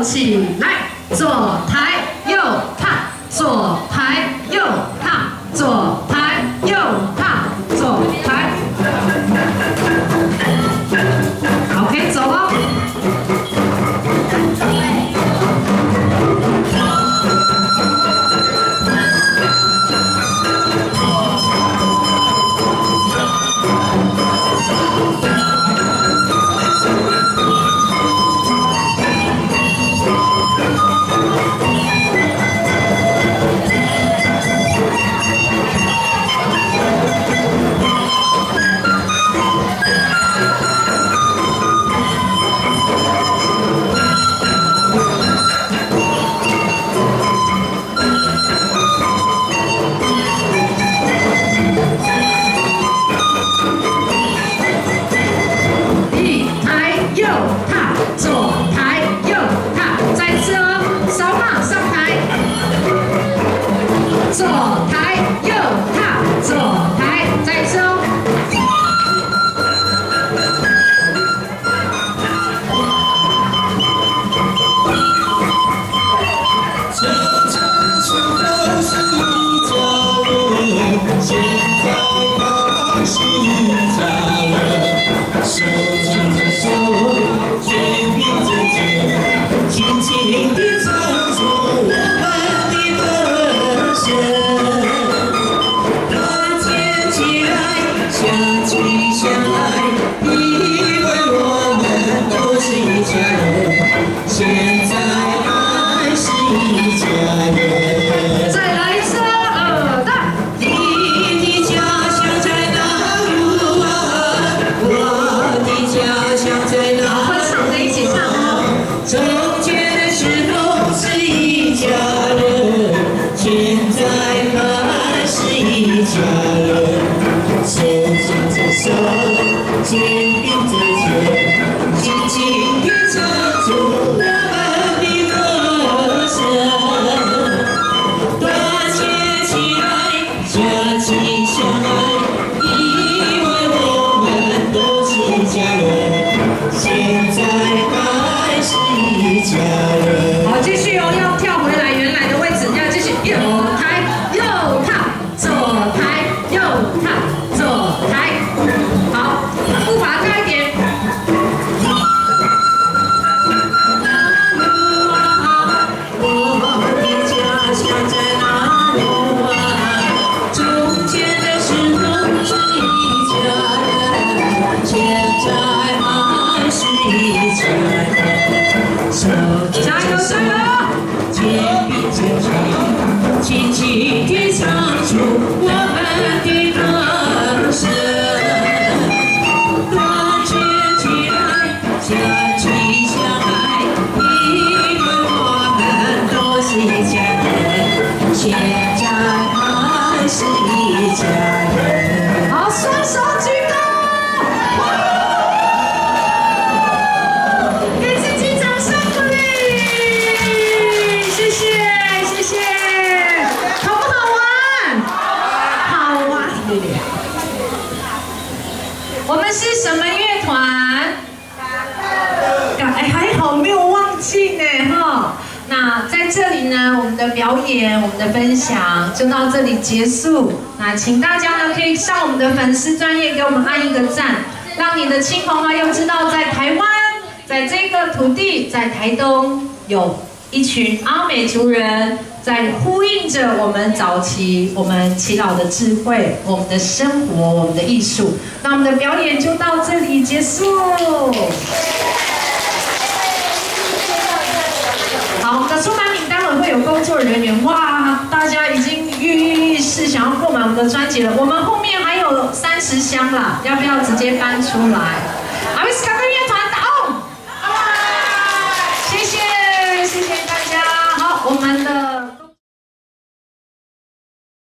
手起来，左抬右踏，左抬右踏，左抬右踏，左抬。好，可以走喽。左抬右踏，左抬再收。这场球都是一家人，现在开始一家人，手牵着手，肩并着肩，轻轻地唱出我们的歌声。团结起来，相亲相爱，因为我们都是一家人。现在还是一家人。再来一声耳大。你的家乡在哪里啊？我的家乡在哪里？会唱的一起唱哦。从前的时候是一家人，现在还是一家人。手牵着手，肩并着肩，轻轻地唱出我们的歌声。团结起来，相亲相爱，因为我们都是一家人。现在还是一家人。好，继续哦，要跳回来原来的位置，要继续右抬右踏，左抬右踏，左抬。好，步伐快一点。我的家乡在哪里啊？从前的时候是一家人，现在还是一家人。手牵着手，肩并着肩，轻轻地唱出我们的歌声。团结起来，相亲相爱，因为我们都是一家人。现在还是一家人。好，双手举高，给自己掌声鼓励，谢谢谢谢，好不好玩？好玩。我们是什么乐团？哎，还好没有忘记呢哈。那在这里呢，我们的表演、我们的分享就到这里结束。那请大家呢可以上我们的粉丝专页给我们按一个赞，让你的亲朋好友知道，在台湾，在这个土地，在台东有一群阿美族人在呼应着我们早期我们耆老的智慧、我们的生活、我们的艺术。那我们的表演就到这里结束。好，我们的出版品待会会有工作人员，哇，大家已经跃跃欲试，想要购买我们的专辑了。我们后面还有30箱啦，要不要直接搬出来？